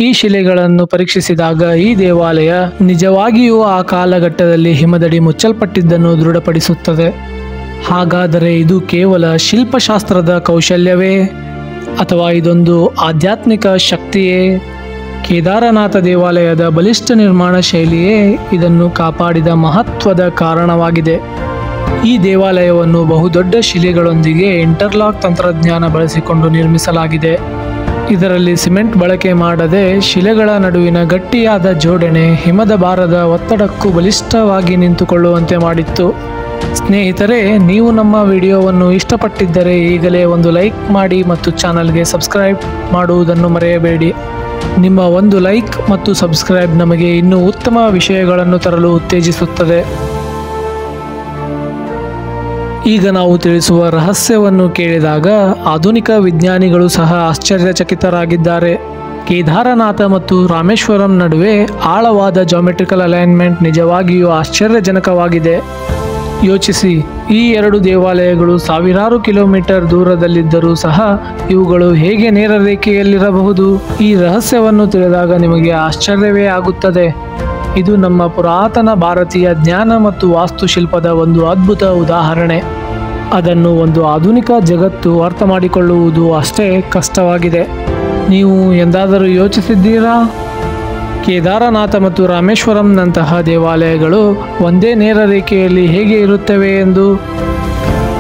ಈ ಶಿಲೆಗಳನ್ನು ಪರೀಕ್ಷಿಸಿದಾಗ ಈ ದೇವಾಲಯ ನಿಜವಾಗಿಯೂ ಆ ಕಾಲಘಟ್ಟದಲ್ಲಿ ಹಿಮದಡಿ ಮುಚ್ಚಲ್ಪಟ್ಟಿದ್ದನ್ನು ದೃಢಪಡಿಸುತ್ತದೆ. ಹಾಗಾದರೆ ಇದು ಕೇವಲ ಶಿಲ್ಪಶಾಸ್ತ್ರದ ಕೌಶಲ್ಯವೇ ಅಥವಾ ಇದೊಂದು ಆಧ್ಯಾತ್ಮಿಕ ಶಕ್ತಿಯೇ? ಕೇದಾರನಾಥ ದೇವಾಲಯದ ಬಲಿಷ್ಠ ನಿರ್ಮಾಣ ಶೈಲಿಯೇ ಇದನ್ನು ಕಾಪಾಡಿದ ಮಹತ್ವದ ಕಾರಣವಾಗಿದೆ. ಈ ದೇವಾಲಯವನ್ನು ಬಹುದೊಡ್ಡ ಶಿಲೆಗಳೊಂದಿಗೆ ಇಂಟರ್ಲಾಕ್ ತಂತ್ರಜ್ಞಾನ ಬಳಸಿಕೊಂಡು ನಿರ್ಮಿಸಲಾಗಿದೆ. ಇದರಲ್ಲಿ ಸಿಮೆಂಟ್ ಬಳಕೆ ಮಾಡದೆ ಶಿಲೆಗಳ ನಡುವಿನ ಗಟ್ಟಿಯಾದ ಜೋಡಣೆ ಹಿಮದ ಭಾರದ ಒತ್ತಡಕ್ಕೂ ಬಲಿಷ್ಠವಾಗಿ ನಿಂತುಕೊಳ್ಳುವಂತೆ ಮಾಡಿತ್ತು. ಸ್ನೇಹಿತರೆ, ನೀವು ನಮ್ಮ ವಿಡಿಯೋವನ್ನು ಇಷ್ಟಪಟ್ಟಿದ್ದರೆ ಈಗಲೇ ಒಂದು ಲೈಕ್ ಮಾಡಿ ಮತ್ತು ಚಾನಲ್ಗೆ ಸಬ್ಸ್ಕ್ರೈಬ್ ಮಾಡುವುದನ್ನು ಮರೆಯಬೇಡಿ. ನಿಮ್ಮ ಒಂದು ಲೈಕ್ ಮತ್ತು ಸಬ್ಸ್ಕ್ರೈಬ್ ನಮಗೆ ಇನ್ನೂ ಉತ್ತಮ ವಿಷಯಗಳನ್ನು ತರಲು ಉತ್ತೇಜಿಸುತ್ತದೆ. ಈಗ ನಾವು ತಿಳಿಸುವ ರಹಸ್ಯವನ್ನು ಕೇಳಿದಾಗ ಆಧುನಿಕ ವಿಜ್ಞಾನಿಗಳು ಸಹ ಆಶ್ಚರ್ಯಚಕಿತರಾಗಿದ್ದಾರೆ. ಕೇದಾರನಾಥ ಮತ್ತು ರಾಮೇಶ್ವರಂ ನಡುವೆ ಆಳವಾದ ಜಾಮೆಟ್ರಿಕಲ್ ಅಲೈನ್ಮೆಂಟ್ ನಿಜವಾಗಿಯೂ ಆಶ್ಚರ್ಯಜನಕವಾಗಿದೆ. ಯೋಚಿಸಿ, ಈ ಎರಡು ದೇವಾಲಯಗಳು ಸಾವಿರಾರು ಕಿಲೋಮೀಟರ್ ದೂರದಲ್ಲಿದ್ದರೂ ಸಹ ಇವುಗಳು ಹೇಗೆ ನೇರ ರೇಖೆಯಲ್ಲಿರಬಹುದು? ಈ ರಹಸ್ಯವನ್ನು ತಿಳಿದಾಗ ನಿಮಗೆ ಆಶ್ಚರ್ಯವೇ ಆಗುತ್ತದೆ. ಇದು ನಮ್ಮ ಪುರಾತನ ಭಾರತೀಯ ಜ್ಞಾನ ಮತ್ತು ವಾಸ್ತುಶಿಲ್ಪದ ಒಂದು ಅದ್ಭುತ ಉದಾಹರಣೆ. ಅದನ್ನು ಒಂದು ಆಧುನಿಕ ಜಗತ್ತು ಅರ್ಥ ಮಾಡಿಕೊಳ್ಳುವುದು ಅಷ್ಟೇ ಕಷ್ಟವಾಗಿದೆ. ನೀವು ಎಂದಾದರೂ ಯೋಚಿಸಿದ್ದೀರಾ? ಕೇದಾರನಾಥ ಮತ್ತು ರಾಮೇಶ್ವರಂನಂತಹ ದೇವಾಲಯಗಳು ಒಂದೇ ನೇರ ರೇಖೆಯಲ್ಲಿ ಹೇಗೆ ಇರುತ್ತವೆ ಎಂದು?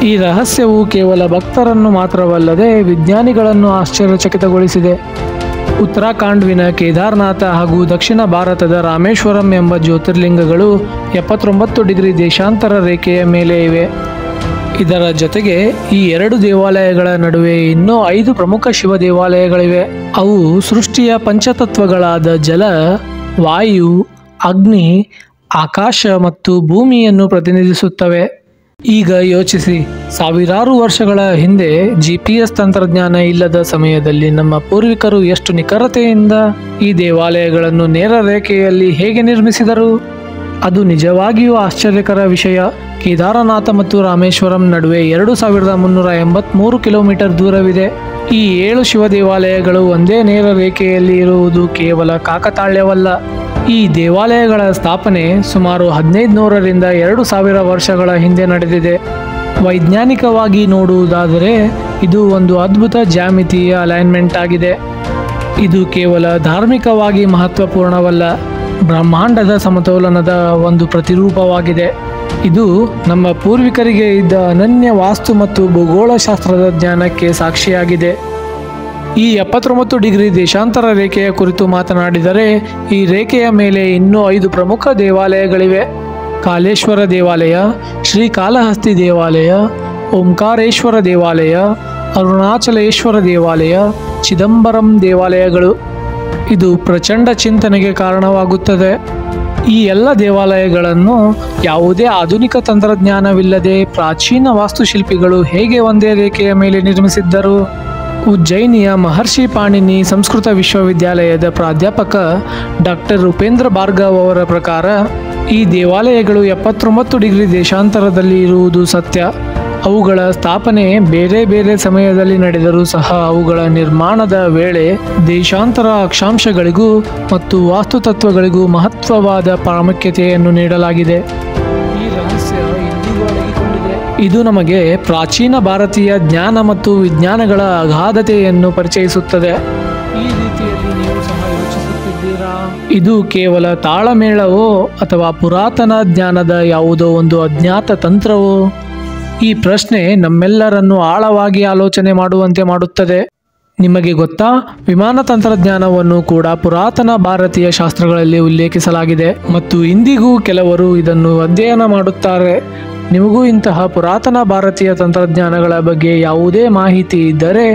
ಈ ರಹಸ್ಯವು ಕೇವಲ ಭಕ್ತರನ್ನು ಮಾತ್ರವಲ್ಲದೆ ವಿಜ್ಞಾನಿಗಳನ್ನು ಆಶ್ಚರ್ಯಚಕಿತಗೊಳಿಸಿದೆ. ಉತ್ತರಾಖಂಡ್ವಿನ ಕೇದಾರನಾಥ ಹಾಗೂ ದಕ್ಷಿಣ ಭಾರತದ ರಾಮೇಶ್ವರಂ ಎಂಬ ಜ್ಯೋತಿರ್ಲಿಂಗಗಳು 79 ಡಿಗ್ರಿ ದೇಶಾಂತರ ರೇಖೆಯ ಮೇಲೆ ಇವೆ. ಇದರ ಜೊತೆಗೆ ಈ ಎರಡು ದೇವಾಲಯಗಳ ನಡುವೆ ಇನ್ನೂ 5 ಪ್ರಮುಖ ಶಿವ ದೇವಾಲಯಗಳಿವೆ. ಅವು ಸೃಷ್ಟಿಯ ಪಂಚತತ್ವಗಳಾದ ಜಲ, ವಾಯು, ಅಗ್ನಿ, ಆಕಾಶ ಮತ್ತು ಭೂಮಿಯನ್ನು ಪ್ರತಿನಿಧಿಸುತ್ತವೆ. ಈಗ ಯೋಚಿಸಿ, ಸಾವಿರಾರು ವರ್ಷಗಳ ಹಿಂದೆ GPS ತಂತ್ರಜ್ಞಾನ ಇಲ್ಲದ ಸಮಯದಲ್ಲಿ ನಮ್ಮ ಪೂರ್ವಿಕರು ಎಷ್ಟು ನಿಖರತೆಯಿಂದ ಈ ದೇವಾಲಯಗಳನ್ನು ನೇರ ರೇಖೆಯಲ್ಲಿ ಹೇಗೆ ನಿರ್ಮಿಸಿದರು? ಅದು ನಿಜವಾಗಿಯೂ ಆಶ್ಚರ್ಯಕರ ವಿಷಯ. ಕೇದಾರನಾಥ ಮತ್ತು ರಾಮೇಶ್ವರಂ ನಡುವೆ 2383 ಕಿಲೋಮೀಟರ್ ದೂರವಿದೆ. ಈ 7 ಶಿವ ದೇವಾಲಯಗಳು ಒಂದೇ ನೇರ ರೇಖೆಯಲ್ಲಿ ಇರುವುದು ಕೇವಲ ಕಾಕತಾಳ್ಯವಲ್ಲ. ಈ ದೇವಾಲಯಗಳ ಸ್ಥಾಪನೆ ಸುಮಾರು 1500ರಿಂದ 2000 ವರ್ಷಗಳ ಹಿಂದೆ ನಡೆದಿದೆ. ವೈಜ್ಞಾನಿಕವಾಗಿ ನೋಡುವುದಾದರೆ ಇದು ಒಂದು ಅದ್ಭುತ ಜ್ಯಾಮಿತೀಯ ಅಲೈನ್ಮೆಂಟ್ ಆಗಿದೆ. ಇದು ಕೇವಲ ಧಾರ್ಮಿಕವಾಗಿ ಮಹತ್ವಪೂರ್ಣವಲ್ಲ, ಬ್ರಹ್ಮಾಂಡದ ಸಮತೋಲನದ ಒಂದು ಪ್ರತಿರೂಪವಾಗಿದೆ. ಇದು ನಮ್ಮ ಪೂರ್ವಿಕರಿಗೆ ಇದ್ದ ಅನನ್ಯ ವಾಸ್ತು ಮತ್ತು ಭೂಗೋಳಶಾಸ್ತ್ರದ ಜ್ಞಾನಕ್ಕೆ ಸಾಕ್ಷಿಯಾಗಿದೆ. ಈ 79 ಡಿಗ್ರಿ ದೇಶಾಂತರ ರೇಖೆಯ ಕುರಿತು ಮಾತನಾಡಿದರೆ, ಈ ರೇಖೆಯ ಮೇಲೆ ಇನ್ನೂ 5 ಪ್ರಮುಖ ದೇವಾಲಯಗಳಿವೆ. ಕಾಲೇಶ್ವರ ದೇವಾಲಯ, ಶ್ರೀಕಾಳಹಸ್ತಿ ದೇವಾಲಯ, ಓಂಕಾರೇಶ್ವರ ದೇವಾಲಯ, ಅರುಣಾಚಲೇಶ್ವರ ದೇವಾಲಯ, ಚಿದಂಬರಂ ದೇವಾಲಯಗಳು. ಇದು ಪ್ರಚಂಡ ಚಿಂತನೆಗೆ ಕಾರಣವಾಗುತ್ತದೆ. ಈ ಎಲ್ಲ ದೇವಾಲಯಗಳನ್ನು ಯಾವುದೇ ಆಧುನಿಕ ತಂತ್ರಜ್ಞಾನವಿಲ್ಲದೆ ಪ್ರಾಚೀನ ವಾಸ್ತುಶಿಲ್ಪಿಗಳು ಹೇಗೆ ಒಂದೇ ರೇಖೆಯ ಮೇಲೆ ನಿರ್ಮಿಸಿದ್ದರು? ಉಜ್ಜಯಿನಿಯ ಮಹರ್ಷಿ ಪಾಣಿನಿ ಸಂಸ್ಕೃತ ವಿಶ್ವವಿದ್ಯಾಲಯದ ಪ್ರಾಧ್ಯಾಪಕ ಡಾಕ್ಟರ್ ಉಪೇಂದ್ರ ಭಾರ್ಗವ್ ಅವರ ಪ್ರಕಾರ ಈ ದೇವಾಲಯಗಳು 79 ಡಿಗ್ರಿ ದೇಶಾಂತರದಲ್ಲಿ ಇರುವುದು ಸತ್ಯ. ಅವುಗಳ ಸ್ಥಾಪನೆ ಬೇರೆ ಬೇರೆ ಸಮಯದಲ್ಲಿ ನಡೆದರೂ ಸಹ ಅವುಗಳ ನಿರ್ಮಾಣದ ವೇಳೆ ದೇಶಾಂತರ ಅಕ್ಷಾಂಶಗಳಿಗೂ ಮತ್ತು ವಾಸ್ತುತತ್ವಗಳಿಗೂ ಮಹತ್ವವಾದ ಪ್ರಾಮುಖ್ಯತೆಯನ್ನು ನೀಡಲಾಗಿದೆ. ಈ ರಹಸ್ಯ ಇಂದಿಗೂ ಅಡಗಿಕೊಂಡಿದೆ. ಇದು ನಮಗೆ ಪ್ರಾಚೀನ ಭಾರತೀಯ ಜ್ಞಾನ ಮತ್ತು ವಿಜ್ಞಾನಗಳ ಅಗಾಧತೆಯನ್ನು ಪರಿಚಯಿಸುತ್ತದೆ. ಈ ರೀತಿಯಲ್ಲಿ ನೀವು ಸಹ ಯೋಚಿಸುತ್ತಿದ್ದೀರಾ? ಇದು ಕೇವಲ ತಾಳಮೇಳವೋ ಅಥವಾ ಪುರಾತನ ಜ್ಞಾನದ ಯಾವುದೋ ಒಂದು ಅಜ್ಞಾತ ತಂತ್ರವೋ? ಈ ಪ್ರಶ್ನೆ ನಮ್ಮೆಲ್ಲರನ್ನು ಆಳವಾಗಿ ಆಲೋಚನೆ ಮಾಡುವಂತೆ ಮಾಡುತ್ತದೆ. ನಿಮಗೆ ಗೊತ್ತಾ, ವಿಮಾನ ತಂತ್ರಜ್ಞಾನವನ್ನು ಕೂಡ ಪುರಾತನ ಭಾರತೀಯ ಶಾಸ್ತ್ರಗಳಲ್ಲಿ ಉಲ್ಲೇಖಿಸಲಾಗಿದೆ ಮತ್ತು ಇಂದಿಗೂ ಕೆಲವರು ಇದನ್ನು ಅಧ್ಯಯನ ಮಾಡುತ್ತಾರೆ. ನಿಮಗೂ ಇಂತಹ ಪುರಾತನ ಭಾರತೀಯ ತಂತ್ರಜ್ಞಾನಗಳ ಬಗ್ಗೆ ಯಾವುದೇ ಮಾಹಿತಿ ಇದ್ದರೆ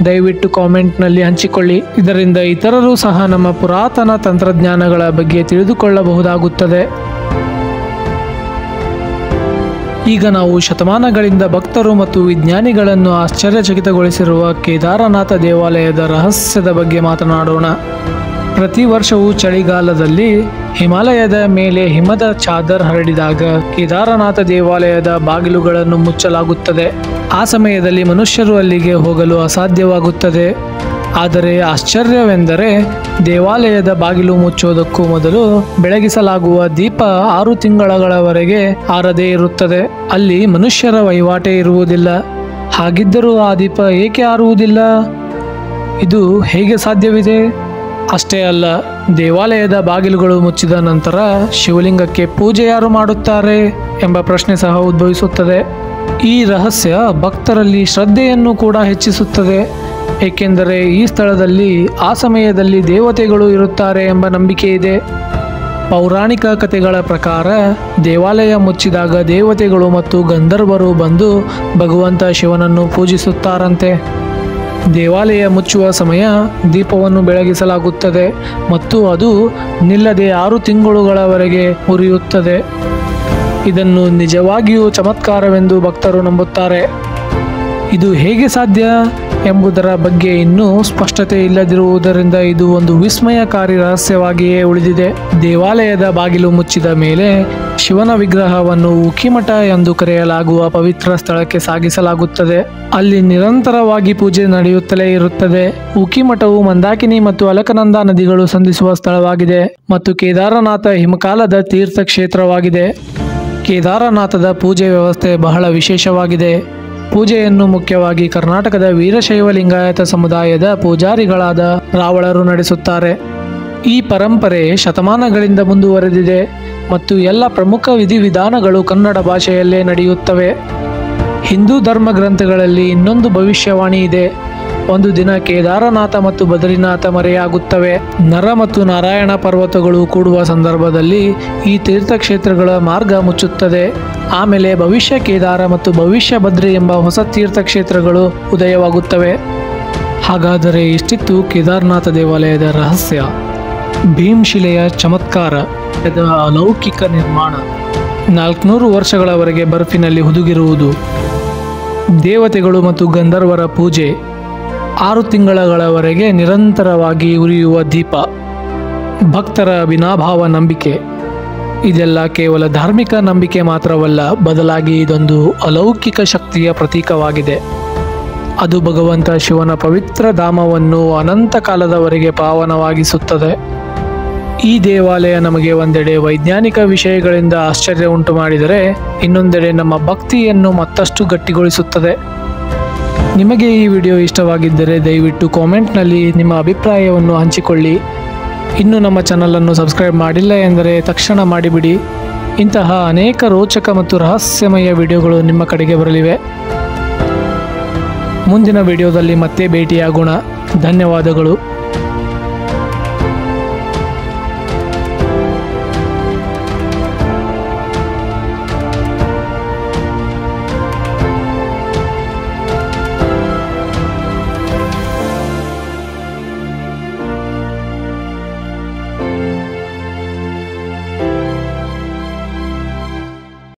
ದಯವಿಟ್ಟು ಕಾಮೆಂಟ್ನಲ್ಲಿ ಹಂಚಿಕೊಳ್ಳಿ. ಇದರಿಂದ ಇತರರು ಸಹ ನಮ್ಮ ಪುರಾತನ ತಂತ್ರಜ್ಞಾನಗಳ ಬಗ್ಗೆ ತಿಳಿದುಕೊಳ್ಳಬಹುದಾಗುತ್ತದೆ. ಈಗ ನಾವು ಶತಮಾನಗಳಿಂದ ಭಕ್ತರು ಮತ್ತು ವಿಜ್ಞಾನಿಗಳನ್ನು ಆಶ್ಚರ್ಯಚಕಿತಗೊಳಿಸಿರುವ ಕೇದಾರನಾಥ ದೇವಾಲಯದ ರಹಸ್ಯದ ಬಗ್ಗೆ ಮಾತನಾಡೋಣ. ಪ್ರತಿ ವರ್ಷವೂ ಚಳಿಗಾಲದಲ್ಲಿ ಹಿಮಾಲಯದ ಮೇಲೆ ಹಿಮದ ಚಾದರ್ ಹರಡಿದಾಗ ಕೇದಾರನಾಥ ದೇವಾಲಯದ ಬಾಗಿಲುಗಳನ್ನು ಮುಚ್ಚಲಾಗುತ್ತದೆ. ಆ ಸಮಯದಲ್ಲಿ ಮನುಷ್ಯರು ಅಲ್ಲಿಗೆ ಹೋಗಲು ಅಸಾಧ್ಯವಾಗುತ್ತದೆ. ಆದರೆ ಆಶ್ಚರ್ಯವೆಂದರೆ ದೇವಾಲಯದ ಬಾಗಿಲು ಮುಚ್ಚೋದಕ್ಕೂ ಮೊದಲು ಬೆಳಗಿಸಲಾಗುವ ದೀಪ 6 ತಿಂಗಳವರೆಗೆ ಆರದೇ ಇರುತ್ತದೆ. ಅಲ್ಲಿ ಮನುಷ್ಯರ ವಹಿವಾಟೇ ಇರುವುದಿಲ್ಲ. ಹಾಗಿದ್ದರೂ ಆ ದೀಪ ಏಕೆ ಆರುವುದಿಲ್ಲ? ಇದು ಹೇಗೆ ಸಾಧ್ಯವಿದೆ? ಅಷ್ಟೇ ಅಲ್ಲ, ದೇವಾಲಯದ ಬಾಗಿಲುಗಳು ಮುಚ್ಚಿದ ನಂತರ ಶಿವಲಿಂಗಕ್ಕೆ ಪೂಜೆ ಯಾರು ಮಾಡುತ್ತಾರೆ ಎಂಬ ಪ್ರಶ್ನೆ ಸಹ ಉದ್ಭವಿಸುತ್ತದೆ. ಈ ರಹಸ್ಯ ಭಕ್ತರಲ್ಲಿ ಶ್ರದ್ಧೆಯನ್ನು ಕೂಡ ಹೆಚ್ಚಿಸುತ್ತದೆ. ಏಕೆಂದರೆ ಈ ಸ್ಥಳದಲ್ಲಿ ಆ ಸಮಯದಲ್ಲಿ ದೇವತೆಗಳು ಇರುತ್ತಾರೆ ಎಂಬ ನಂಬಿಕೆ ಇದೆ. ಪೌರಾಣಿಕ ಕಥೆಗಳ ಪ್ರಕಾರ ದೇವಾಲಯ ಮುಚ್ಚಿದಾಗ ದೇವತೆಗಳು ಮತ್ತು ಗಂಧರ್ವರು ಬಂದು ಭಗವಂತ ಶಿವನನ್ನು ಪೂಜಿಸುತ್ತಾರಂತೆ. ದೇವಾಲಯ ಮುಚ್ಚುವ ಸಮಯ ದೀಪವನ್ನು ಬೆಳಗಿಸಲಾಗುತ್ತದೆ ಮತ್ತು ಅದು ನಿಲ್ಲದೆ 6 ತಿಂಗಳುಗಳವರೆಗೆ ಉರಿಯುತ್ತದೆ. ಇದನ್ನು ನಿಜವಾಗಿಯೂ ಚಮತ್ಕಾರವೆಂದು ಭಕ್ತರು ನಂಬುತ್ತಾರೆ. ಇದು ಹೇಗೆ ಸಾಧ್ಯ ಎಂಬುದರ ಬಗ್ಗೆ ಇನ್ನೂ ಸ್ಪಷ್ಟತೆ ಇಲ್ಲದಿರುವುದರಿಂದ ಇದು ಒಂದು ವಿಸ್ಮಯಕಾರಿ ರಹಸ್ಯವಾಗಿಯೇ ಉಳಿದಿದೆ. ದೇವಾಲಯದ ಬಾಗಿಲು ಮುಚ್ಚಿದ ಮೇಲೆ ಶಿವನ ವಿಗ್ರಹವನ್ನು ಉಕಿಮಠ ಎಂದು ಕರೆಯಲಾಗುವ ಪವಿತ್ರ ಸ್ಥಳಕ್ಕೆ ಸಾಗಿಸಲಾಗುತ್ತದೆ. ಅಲ್ಲಿ ನಿರಂತರವಾಗಿ ಪೂಜೆ ನಡೆಯುತ್ತಲೇ ಇರುತ್ತದೆ. ಉಕಿಮಠವು ಮಂದಾಕಿನಿ ಮತ್ತು ಅಲಕನಂದ ನದಿಗಳು ಸಂಧಿಸುವ ಸ್ಥಳವಾಗಿದೆ ಮತ್ತು ಕೇದಾರನಾಥ ಹಿಮಕಾಲದ ತೀರ್ಥ ಕ್ಷೇತ್ರವಾಗಿದೆ. ಕೇದಾರನಾಥದ ಪೂಜೆ ವ್ಯವಸ್ಥೆ ಬಹಳ ವಿಶೇಷವಾಗಿದೆ. ಪೂಜೆಯನ್ನು ಮುಖ್ಯವಾಗಿ ಕರ್ನಾಟಕದ ವೀರಶೈವ ಲಿಂಗಾಯತ ಸಮುದಾಯದ ಪೂಜಾರಿಗಳಾದ ರಾವಳರು ನಡೆಸುತ್ತಾರೆ. ಈ ಪರಂಪರೆ ಶತಮಾನಗಳಿಂದ ಮುಂದುವರೆದಿದೆ ಮತ್ತು ಎಲ್ಲ ಪ್ರಮುಖ ವಿಧಿವಿಧಾನಗಳು ಕನ್ನಡ ಭಾಷೆಯಲ್ಲೇ ನಡೆಯುತ್ತವೆ. ಹಿಂದೂ ಧರ್ಮ ಗ್ರಂಥಗಳಲ್ಲಿ ಇನ್ನೊಂದು ಭವಿಷ್ಯವಾಣಿ ಇದೆ. ಒಂದು ದಿನ ಕೇದಾರನಾಥ ಮತ್ತು ಬದರಿನಾಥ ಮರೆಯಾಗುತ್ತವೆ. ನರ ಮತ್ತು ನಾರಾಯಣ ಪರ್ವತಗಳು ಕೂಡುವ ಸಂದರ್ಭದಲ್ಲಿ ಈ ತೀರ್ಥಕ್ಷೇತ್ರಗಳ ಮಾರ್ಗ ಮುಚ್ಚುತ್ತದೆ. ಆಮೇಲೆ ಭವಿಷ್ಯ ಕೇದಾರ ಮತ್ತು ಭವಿಷ್ಯ ಬದ್ರಿ ಎಂಬ ಹೊಸ ತೀರ್ಥಕ್ಷೇತ್ರಗಳು ಉದಯವಾಗುತ್ತವೆ. ಹಾಗಾದರೆ ಇಷ್ಟಿತ್ತು ಕೇದಾರನಾಥ ದೇವಾಲಯದ ರಹಸ್ಯ. ಭೀಮಶಿಲೆಯ ಚಮತ್ಕಾರ, ಅಲೌಕಿಕ ನಿರ್ಮಾಣ, 400 ವರ್ಷಗಳವರೆಗೆ ಬರ್ಫಿನಲ್ಲಿ ಹುದುಗಿರುವುದು, ದೇವತೆಗಳು ಮತ್ತು ಗಂಧರ್ವರ ಪೂಜೆ, 6 ತಿಂಗಳವರೆಗೆ ನಿರಂತರವಾಗಿ ಉರಿಯುವ ದೀಪ, ಭಕ್ತರ ಅವಿನಾಭಾವ ನಂಬಿಕೆ. ಇದೆಲ್ಲ ಕೇವಲ ಧಾರ್ಮಿಕ ನಂಬಿಕೆ ಮಾತ್ರವಲ್ಲ, ಬದಲಾಗಿ ಇದೊಂದು ಅಲೌಕಿಕ ಶಕ್ತಿಯ ಪ್ರತೀಕವಾಗಿದೆ. ಅದು ಭಗವಂತ ಶಿವನ ಪವಿತ್ರ ಧಾಮವನ್ನು ಅನಂತ ಕಾಲದವರೆಗೆ ಪಾವನವಾಗಿಸುತ್ತದೆ. ಈ ದೇವಾಲಯ ನಮಗೆ ಒಂದೆಡೆ ವೈಜ್ಞಾನಿಕ ವಿಷಯಗಳಿಂದ ಆಶ್ಚರ್ಯ ಉಂಟು ಮಾಡಿದರೆ, ಇನ್ನೊಂದೆಡೆ ನಮ್ಮ ಭಕ್ತಿಯನ್ನು ಮತ್ತಷ್ಟು ಗಟ್ಟಿಗೊಳಿಸುತ್ತದೆ. ನಿಮಗೆ ಈ ವಿಡಿಯೋ ಇಷ್ಟವಾಗಿದ್ದರೆ ದಯವಿಟ್ಟು ಕಾಮೆಂಟ್ನಲ್ಲಿ ನಿಮ್ಮ ಅಭಿಪ್ರಾಯವನ್ನು ಹಂಚಿಕೊಳ್ಳಿ. ಇನ್ನು ನಮ್ಮ ಚಾನಲನ್ನು ಸಬ್ಸ್ಕ್ರೈಬ್ ಮಾಡಿಲ್ಲ ಎಂದರೆ ತಕ್ಷಣ ಮಾಡಿಬಿಡಿ. ಇಂತಹ ಅನೇಕ ರೋಚಕ ಮತ್ತು ರಹಸ್ಯಮಯ ವಿಡಿಯೋಗಳು ನಿಮ್ಮ ಕಡೆಗೆ ಬರಲಿವೆ. ಮುಂದಿನ ವಿಡಿಯೋದಲ್ಲಿ ಮತ್ತೆ ಭೇಟಿಯಾಗೋಣ. ಧನ್ಯವಾದಗಳು.